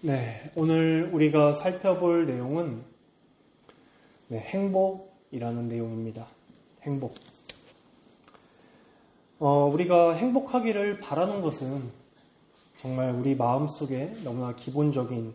네, 오늘 우리가 살펴볼 내용은 행복이라는 내용입니다. 행복. 우리가 행복하기를 바라는 것은 정말 우리 마음속에 너무나 기본적인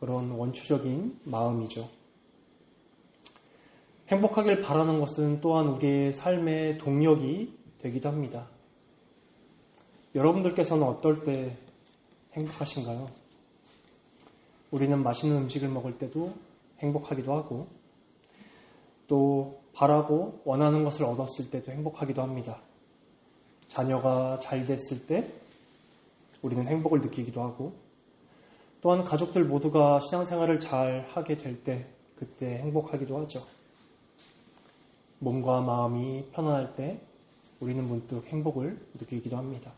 그런 원초적인 마음이죠. 행복하길 바라는 것은 또한 우리의 삶의 동력이 되기도 합니다. 여러분들께서는 어떨 때 행복하신가요? 우리는 맛있는 음식을 먹을 때도 행복하기도 하고 또 바라고 원하는 것을 얻었을 때도 행복하기도 합니다. 자녀가 잘 됐을 때 우리는 행복을 느끼기도 하고 또한 가족들 모두가 신앙생활을 잘 하게 될 때 그때 행복하기도 하죠. 몸과 마음이 편안할 때 우리는 문득 행복을 느끼기도 합니다.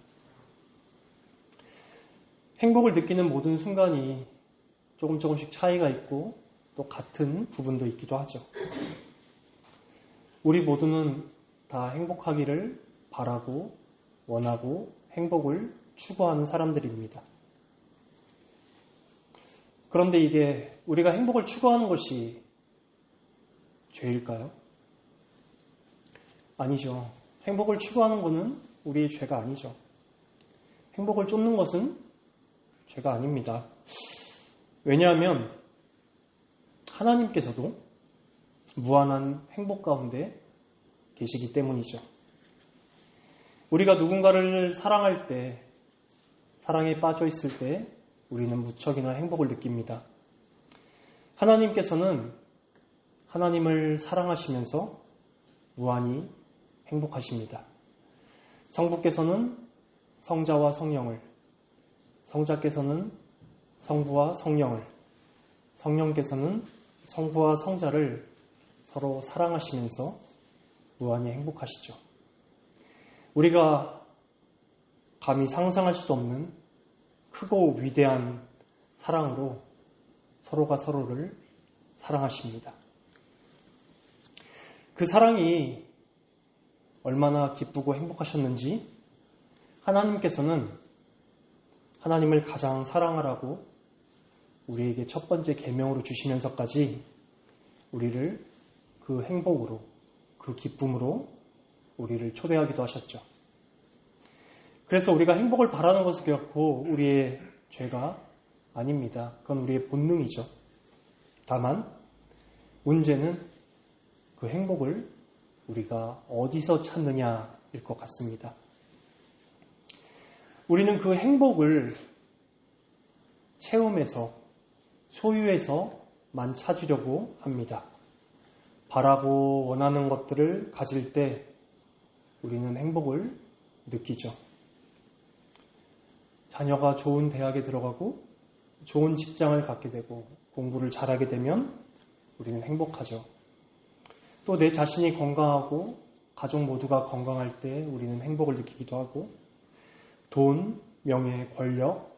행복을 느끼는 모든 순간이 조금씩 차이가 있고 또 같은 부분도 있기도 하죠. 우리 모두는 다 행복하기를 바라고 원하고 행복을 추구하는 사람들입니다. 그런데 이게 우리가 행복을 추구하는 것이 죄일까요? 아니죠. 행복을 추구하는 것은 우리의 죄가 아니죠. 행복을 쫓는 것은 죄가 아닙니다. 왜냐하면 하나님께서도 무한한 행복 가운데 계시기 때문이죠. 우리가 누군가를 사랑할 때, 사랑에 빠져 있을 때 우리는 무척이나 행복을 느낍니다. 하나님께서는 하나님을 사랑하시면서 무한히 행복하십니다. 성부께서는 성자와 성령을, 성자께서는 성부와 성령을, 성령께서는 성부와 성자를 서로 사랑하시면서 무한히 행복하시죠. 우리가 감히 상상할 수도 없는 크고 위대한 사랑으로 서로가 서로를 사랑하십니다. 그 사랑이 얼마나 기쁘고 행복하셨는지 하나님께서는 하나님을 가장 사랑하라고 우리에게 첫 번째 계명으로 주시면서까지 우리를 그 행복으로, 그 기쁨으로 우리를 초대하기도 하셨죠. 그래서 우리가 행복을 바라는 것은 결코 우리의 죄가 아닙니다. 그건 우리의 본능이죠. 다만 문제는 그 행복을 우리가 어디서 찾느냐일 것 같습니다. 우리는 그 행복을 체험에서, 소유에서만 찾으려고 합니다. 바라고 원하는 것들을 가질 때 우리는 행복을 느끼죠. 자녀가 좋은 대학에 들어가고 좋은 직장을 갖게 되고 공부를 잘하게 되면 우리는 행복하죠. 또 내 자신이 건강하고 가족 모두가 건강할 때 우리는 행복을 느끼기도 하고 돈, 명예, 권력,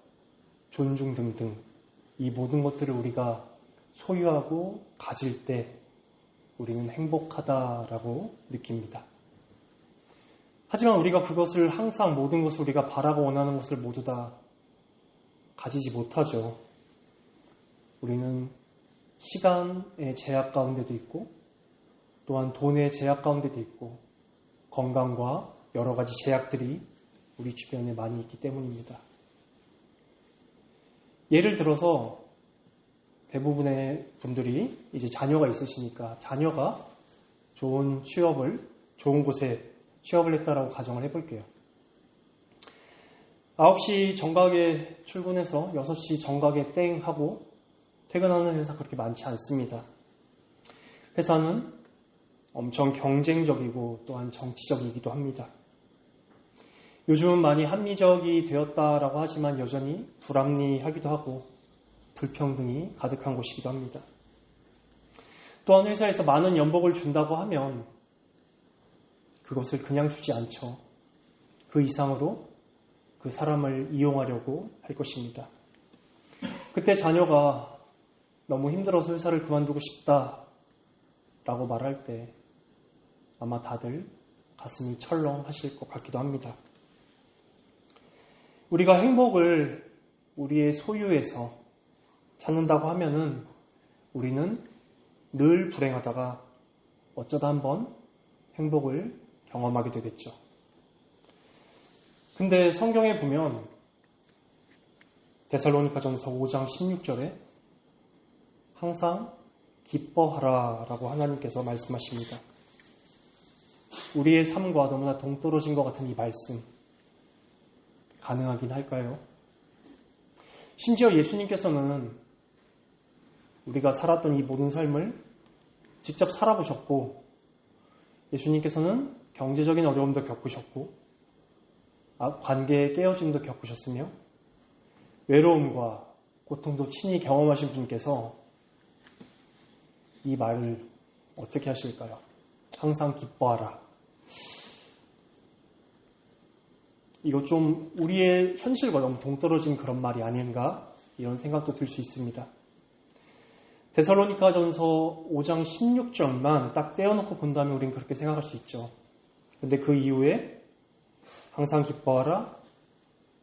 존중 등등 이 모든 것들을 우리가 소유하고 가질 때 우리는 행복하다라고 느낍니다. 하지만 우리가 그것을 항상 모든 것을 우리가 바라고 원하는 것을 모두 다 가지지 못하죠. 우리는 시간의 제약 가운데도 있고 또한 돈의 제약 가운데도 있고 건강과 여러 가지 제약들이 우리 주변에 많이 있기 때문입니다. 예를 들어서 대부분의 분들이 이제 자녀가 있으시니까 자녀가 좋은 곳에 취업을 했다라고 가정을 해볼게요. 9시 정각에 출근해서 6시 정각에 땡 하고 퇴근하는 회사 그렇게 많지 않습니다. 회사는 엄청 경쟁적이고 또한 정치적이기도 합니다. 요즘은 많이 합리적이 되었다라고 하지만 여전히 불합리하기도 하고 불평등이 가득한 곳이기도 합니다. 또한 회사에서 많은 연봉을 준다고 하면 그것을 그냥 주지 않죠. 그 이상으로 그 사람을 이용하려고 할 것입니다. 그때 자녀가 너무 힘들어서 회사를 그만두고 싶다라고 말할 때 아마 다들 가슴이 철렁하실 것 같기도 합니다. 우리가 행복을 우리의 소유에서 찾는다고 하면은 우리는 늘 불행하다가 어쩌다 한번 행복을 경험하게 되겠죠. 근데 성경에 보면 데살로니가전서 5장 16절에 항상 기뻐하라 라고 하나님께서 말씀하십니다. 우리의 삶과 너무나 동떨어진 것 같은 이 말씀 가능하긴 할까요? 심지어 예수님께서는 우리가 살았던 이 모든 삶을 직접 살아보셨고 예수님께서는 경제적인 어려움도 겪으셨고 관계의 깨어짐도 겪으셨으며 외로움과 고통도 친히 경험하신 분께서 이 말을 어떻게 하실까요? 항상 기뻐하라. 이거 좀 우리의 현실과 너무 동떨어진 그런 말이 아닌가? 이런 생각도 들 수 있습니다. 데살로니가전서 5장 16절만 딱 떼어놓고 본다면 우린 그렇게 생각할 수 있죠. 근데 그 이후에 항상 기뻐하라,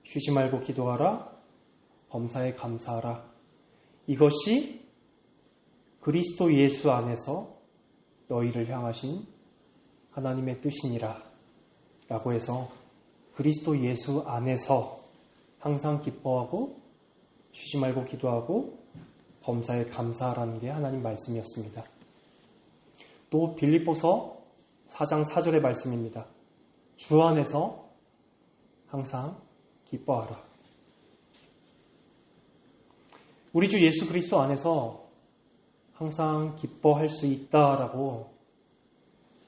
쉬지 말고 기도하라, 범사에 감사하라. 이것이 그리스도 예수 안에서 너희를 향하신 하나님의 뜻이니라 라고 해서 그리스도 예수 안에서 항상 기뻐하고 쉬지 말고 기도하고 범사에 감사하라는 게 하나님 말씀이었습니다. 또 빌립보서 4장 4절의 말씀입니다. 주 안에서 항상 기뻐하라. 우리 주 예수 그리스도 안에서 항상 기뻐할 수 있다라고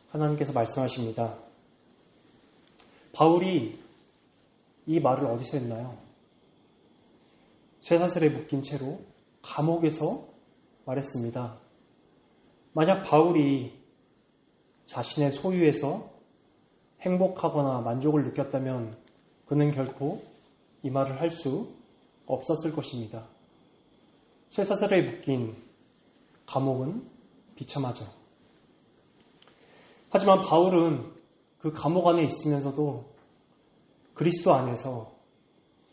하나님께서 말씀하십니다. 바울이 이 말을 어디서 했나요? 쇠사슬에 묶인 채로 감옥에서 말했습니다. 만약 바울이 자신의 소유에서 행복하거나 만족을 느꼈다면 그는 결코 이 말을 할 수 없었을 것입니다. 쇠사슬에 묶인 감옥은 비참하죠. 하지만 바울은 그 감옥 안에 있으면서도 그리스도 안에서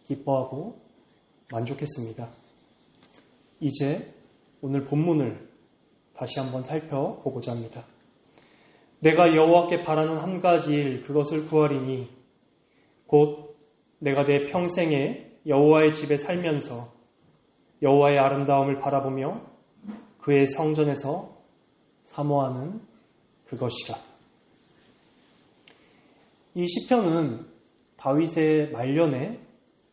기뻐하고 만족했습니다. 이제 오늘 본문을 다시 한번 살펴보고자 합니다. 내가 여호와께 바라는 한 가지 일 그것을 구하리니 곧 내가 내 평생에 여호와의 집에 살면서 여호와의 아름다움을 바라보며 그의 성전에서 사모하는 그것이라. 이 시편은 다윗의 말년에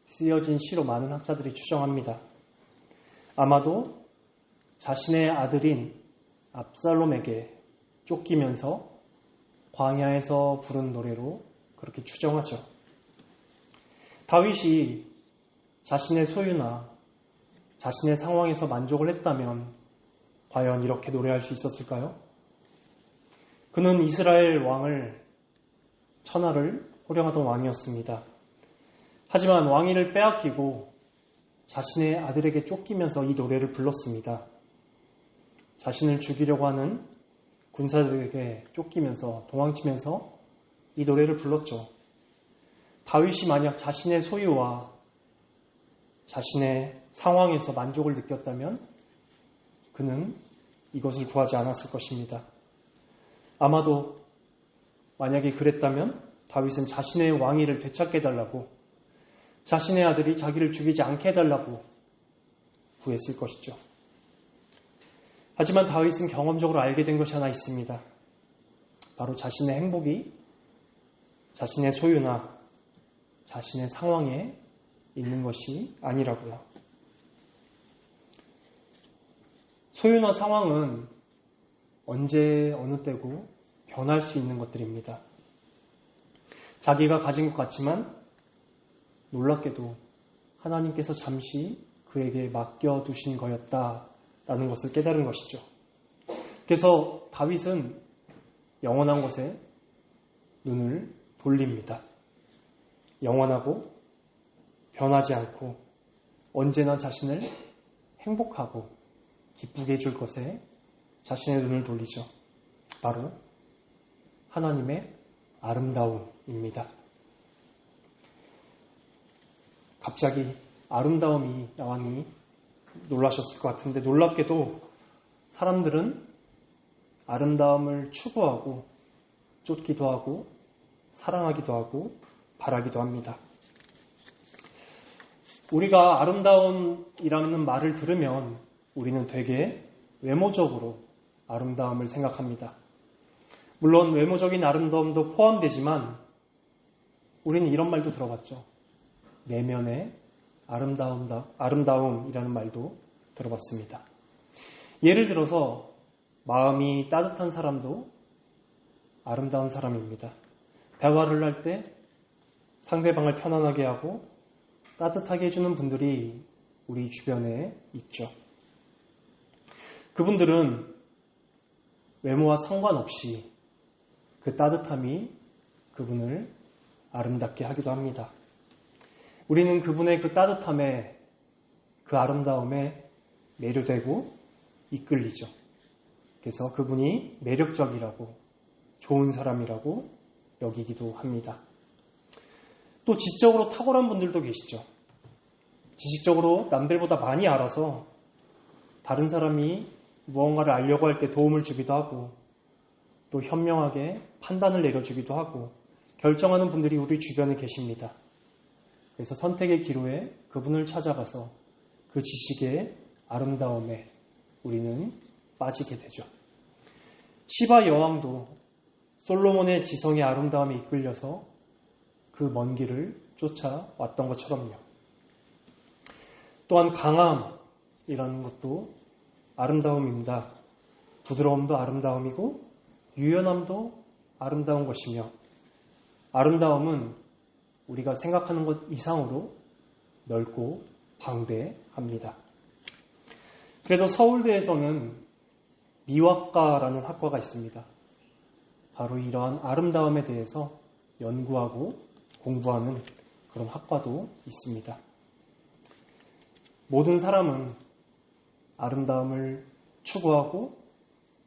쓰여진 시로 많은 학자들이 추정합니다. 아마도 자신의 아들인 압살롬에게 쫓기면서 광야에서 부른 노래로 그렇게 추정하죠. 다윗이 자신의 소유나 자신의 상황에서 만족을 했다면 과연 이렇게 노래할 수 있었을까요? 그는 이스라엘 왕을 천하를 호령하던 왕이었습니다. 하지만 왕위를 빼앗기고 자신의 아들에게 쫓기면서 이 노래를 불렀습니다. 자신을 죽이려고 하는 군사들에게 쫓기면서 도망치면서 이 노래를 불렀죠. 다윗이 만약 자신의 소유와 자신의 상황에서 만족을 느꼈다면 그는 이것을 구하지 않았을 것입니다. 아마도 만약에 그랬다면 다윗은 자신의 왕위를 되찾게 해달라고 자신의 아들이 자기를 죽이지 않게 해달라고 구했을 것이죠. 하지만 다윗은 경험적으로 알게 된 것이 하나 있습니다. 바로 자신의 행복이 자신의 소유나 자신의 상황에 있는 것이 아니라고요. 소유나 상황은 언제 어느 때고 변할 수 있는 것들입니다. 자기가 가진 것 같지만 놀랍게도 하나님께서 잠시 그에게 맡겨두신 거였다라는 것을 깨달은 것이죠. 그래서 다윗은 영원한 것에 눈을 돌립니다. 영원하고 변하지 않고 언제나 자신을 행복하고 기쁘게 해줄 것에 자신의 눈을 돌리죠. 바로 하나님의 아름다움입니다. 갑자기 아름다움이 나왔니? 놀라셨을 것 같은데 놀랍게도 사람들은 아름다움을 추구하고 쫓기도 하고 사랑하기도 하고 바라기도 합니다. 우리가 아름다움이라는 말을 들으면 우리는 되게 외모적으로 아름다움을 생각합니다. 물론 외모적인 아름다움도 포함되지만 우리는 이런 말도 들어봤죠. 내면의 아름다움이라는 말도 들어봤습니다. 예를 들어서 마음이 따뜻한 사람도 아름다운 사람입니다. 대화를 할 때 상대방을 편안하게 하고 따뜻하게 해주는 분들이 우리 주변에 있죠. 그분들은 외모와 상관없이 그 따뜻함이 그분을 아름답게 하기도 합니다. 우리는 그분의 그 따뜻함에, 그 아름다움에 매료되고 이끌리죠. 그래서 그분이 매력적이라고, 좋은 사람이라고 여기기도 합니다. 또 지적으로 탁월한 분들도 계시죠. 지식적으로 남들보다 많이 알아서 다른 사람이 무언가를 알려고 할 때 도움을 주기도 하고 또 현명하게 판단을 내려주기도 하고 결정하는 분들이 우리 주변에 계십니다. 그래서 선택의 기로에 그분을 찾아가서 그 지식의 아름다움에 우리는 빠지게 되죠. 시바 여왕도 솔로몬의 지성의 아름다움에 이끌려서 그 먼 길을 쫓아왔던 것처럼요. 또한 강함이라는 것도 아름다움입니다. 부드러움도 아름다움이고 유연함도 아름다운 것이며 아름다움은 우리가 생각하는 것 이상으로 넓고 방대합니다. 그래도 서울대에서는 미학과라는 학과가 있습니다. 바로 이러한 아름다움에 대해서 연구하고 공부하는 그런 학과도 있습니다. 모든 사람은 아름다움을 추구하고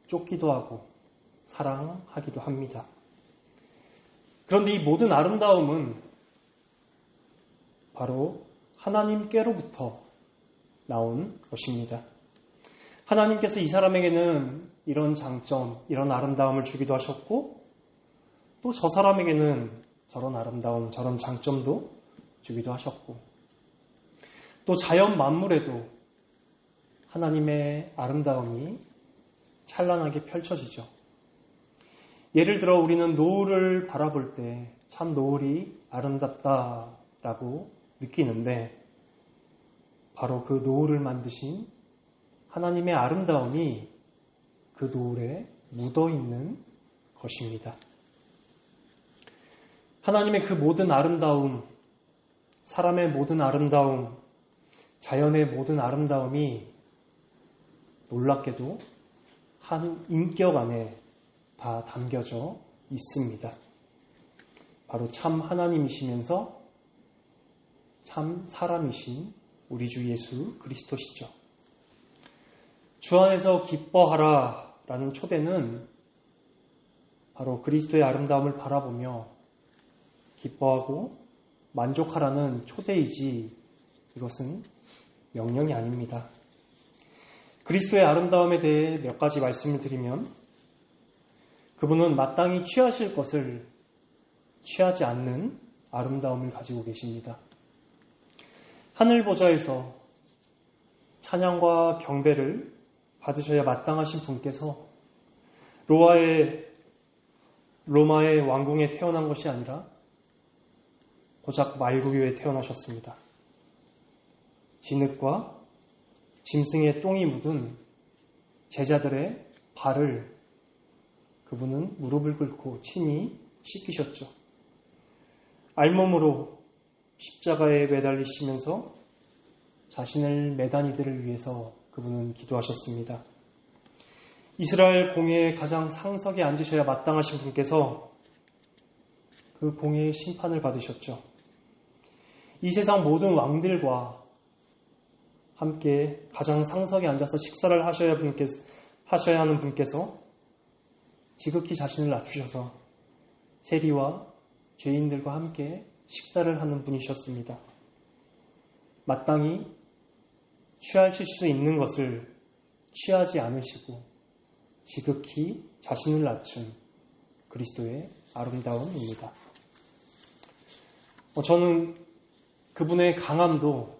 쫓기도 하고 사랑하기도 합니다. 그런데 이 모든 아름다움은 바로 하나님께로부터 나온 것입니다. 하나님께서 이 사람에게는 이런 장점, 이런 아름다움을 주기도 하셨고 또 저 사람에게는 저런 아름다움, 저런 장점도 주기도 하셨고 또 자연 만물에도 하나님의 아름다움이 찬란하게 펼쳐지죠. 예를 들어 우리는 노을을 바라볼 때 참 노을이 아름답다라고 느끼는데 바로 그 노을을 만드신 하나님의 아름다움이 그 노을에 묻어있는 것입니다. 하나님의 그 모든 아름다움, 사람의 모든 아름다움, 자연의 모든 아름다움이 놀랍게도 한 인격 안에 다 담겨져 있습니다. 바로 참 하나님이시면서 참 사람이신 우리 주 예수 그리스도시죠. 주 안에서 기뻐하라 라는 초대는 바로 그리스도의 아름다움을 바라보며 기뻐하고 만족하라는 초대이지 이것은 명령이 아닙니다. 그리스도의 아름다움에 대해 몇 가지 말씀을 드리면 그분은 마땅히 취하실 것을 취하지 않는 아름다움을 가지고 계십니다. 하늘 보좌에서 찬양과 경배를 받으셔야 마땅하신 분께서 로마의 왕궁에 태어난 것이 아니라 고작 말구유에 태어나셨습니다. 진흙과 짐승의 똥이 묻은 제자들의 발을 그분은 무릎을 꿇고 친히 씻기셨죠. 알몸으로 십자가에 매달리시면서 자신을 매단 이들을 위해서 그분은 기도하셨습니다. 이스라엘 공회의 가장 상석에 앉으셔야 마땅하신 분께서 그 공회의 심판을 받으셨죠. 이 세상 모든 왕들과 함께 가장 상석에 앉아서 식사를 하셔야 하는 분께서 지극히 자신을 낮추셔서 세리와 죄인들과 함께 식사를 하는 분이셨습니다. 마땅히 취하실 수 있는 것을 취하지 않으시고 지극히 자신을 낮춘 그리스도의 아름다움입니다. 저는 그분의 강함도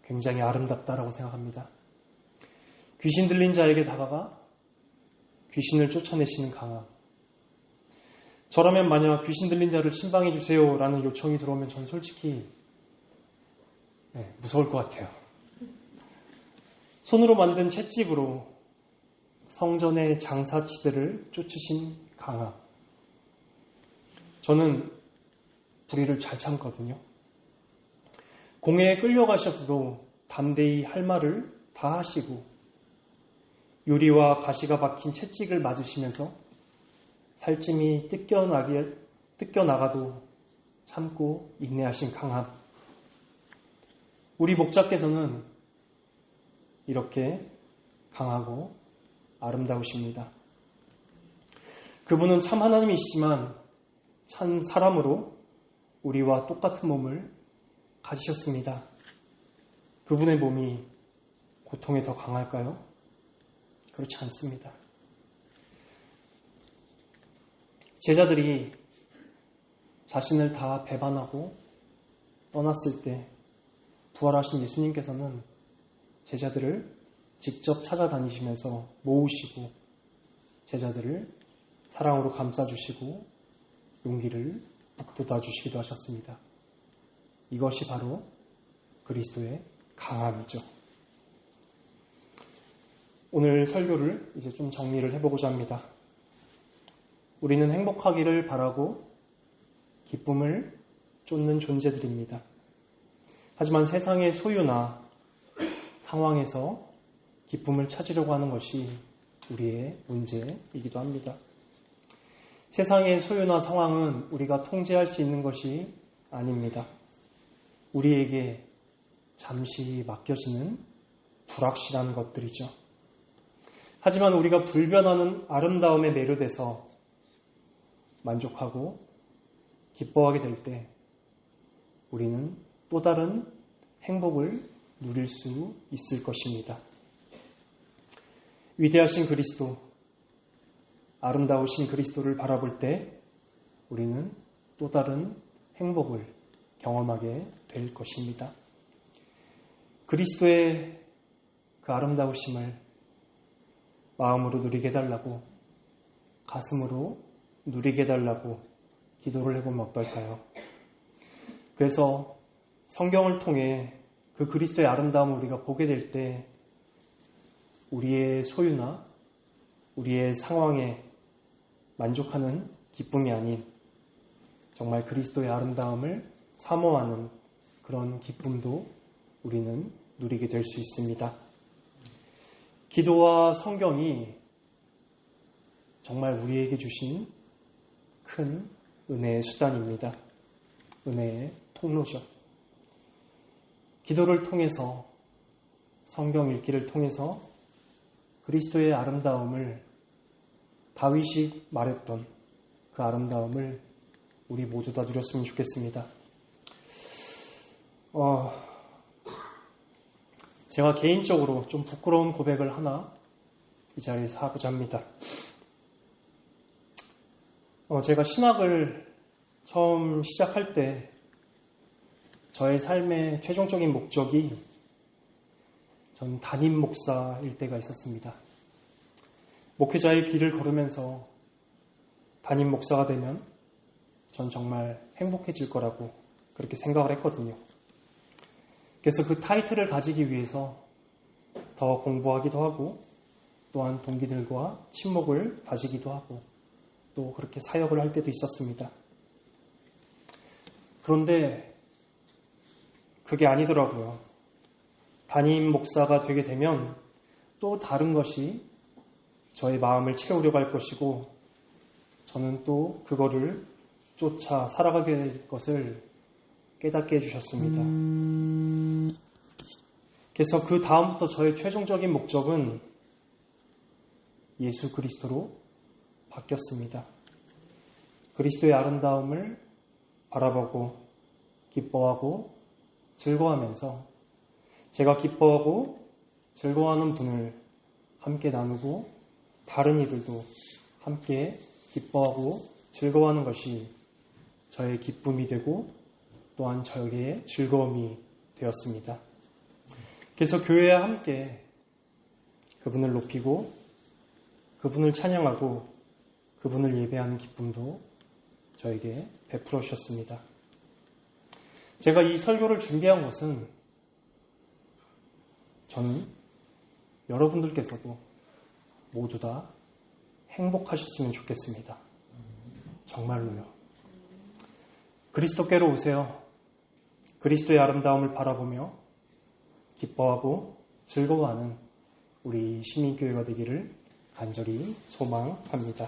굉장히 아름답다라고 생각합니다. 귀신 들린 자에게 다가가 귀신을 쫓아내시는 강함. 저라면 만약 귀신 들린 자를 신방해 주세요라는 요청이 들어오면 전 솔직히 무서울 것 같아요. 손으로 만든 찻집으로 성전의 장사치들을 쫓으신 강함. 저는 불의를 잘 참거든요. 공회에 끌려가셔서도 담대히 할 말을 다 하시고 유리와 가시가 박힌 채찍을 맞으시면서 살찜이 뜯겨나가도 참고 인내하신 강함. 우리 목자께서는 이렇게 강하고 아름다우십니다. 그분은 참 하나님이시지만 참 사람으로 우리와 똑같은 몸을 가지셨습니다. 그분의 몸이 고통에 더 강할까요? 그렇지 않습니다. 제자들이 자신을 다 배반하고 떠났을 때 부활하신 예수님께서는 제자들을 직접 찾아다니시면서 모으시고 제자들을 사랑으로 감싸주시고 용기를 북돋아 주시기도 하셨습니다. 이것이 바로 그리스도의 강함이죠. 오늘 설교를 이제 좀 정리를 해보고자 합니다. 우리는 행복하기를 바라고 기쁨을 쫓는 존재들입니다. 하지만 세상의 소유나 상황에서 기쁨을 찾으려고 하는 것이 우리의 문제이기도 합니다. 세상의 소유나 상황은 우리가 통제할 수 있는 것이 아닙니다. 우리에게 잠시 맡겨지는 불확실한 것들이죠. 하지만 우리가 불변하는 아름다움에 매료돼서 만족하고 기뻐하게 될 때 우리는 또 다른 행복을 누릴 수 있을 것입니다. 위대하신 그리스도, 아름다우신 그리스도를 바라볼 때 우리는 또 다른 행복을 경험하게 될 것입니다. 그리스도의 그 아름다우심을 마음으로 누리게 해달라고, 가슴으로 누리게 해달라고 기도를 해보면 어떨까요? 그래서 성경을 통해 그 그리스도의 아름다움을 우리가 보게 될 때 우리의 소유나 우리의 상황에 만족하는 기쁨이 아닌 정말 그리스도의 아름다움을 사모하는 그런 기쁨도 우리는 누리게 될 수 있습니다. 기도와 성경이 정말 우리에게 주신 큰 은혜의 수단입니다. 은혜의 통로죠. 기도를 통해서, 성경 읽기를 통해서 그리스도의 아름다움을, 다윗이 말했던 그 아름다움을 우리 모두 다 누렸으면 좋겠습니다. 제가 개인적으로 좀 부끄러운 고백을 하나 이 자리에서 하고자 합니다. 제가 신학을 처음 시작할 때 저의 삶의 최종적인 목적이 전 담임 목사일 때가 있었습니다. 목회자의 길을 걸으면서 담임 목사가 되면 전 정말 행복해질 거라고 그렇게 생각을 했거든요. 그래서 그 타이틀을 가지기 위해서 더 공부하기도 하고 또한 동기들과 친목을 다지기도 하고 또 그렇게 사역을 할 때도 있었습니다. 그런데 그게 아니더라고요. 담임 목사가 되게 되면 또 다른 것이 저의 마음을 채우려고 할 것이고 저는 또 그거를 쫓아 살아가게 될 것을 깨닫게 해주셨습니다. 그래서 그 다음부터 저의 최종적인 목적은 예수 그리스도로 바뀌었습니다. 그리스도의 아름다움을 바라보고 기뻐하고 즐거워하면서 제가 기뻐하고 즐거워하는 분을 함께 나누고 다른 이들도 함께 기뻐하고 즐거워하는 것이 저의 기쁨이 되고 또한 저에게 즐거움이 되었습니다. 그래서 교회와 함께 그분을 높이고 그분을 찬양하고 그분을 예배하는 기쁨도 저에게 베풀어 주셨습니다. 제가 이 설교를 준비한 것은 저는 여러분들께서도 모두 다 행복하셨으면 좋겠습니다. 정말로요. 그리스도께로 오세요. 그리스도의 아름다움을 바라보며 기뻐하고 즐거워하는 우리 시민교회가 되기를 간절히 소망합니다.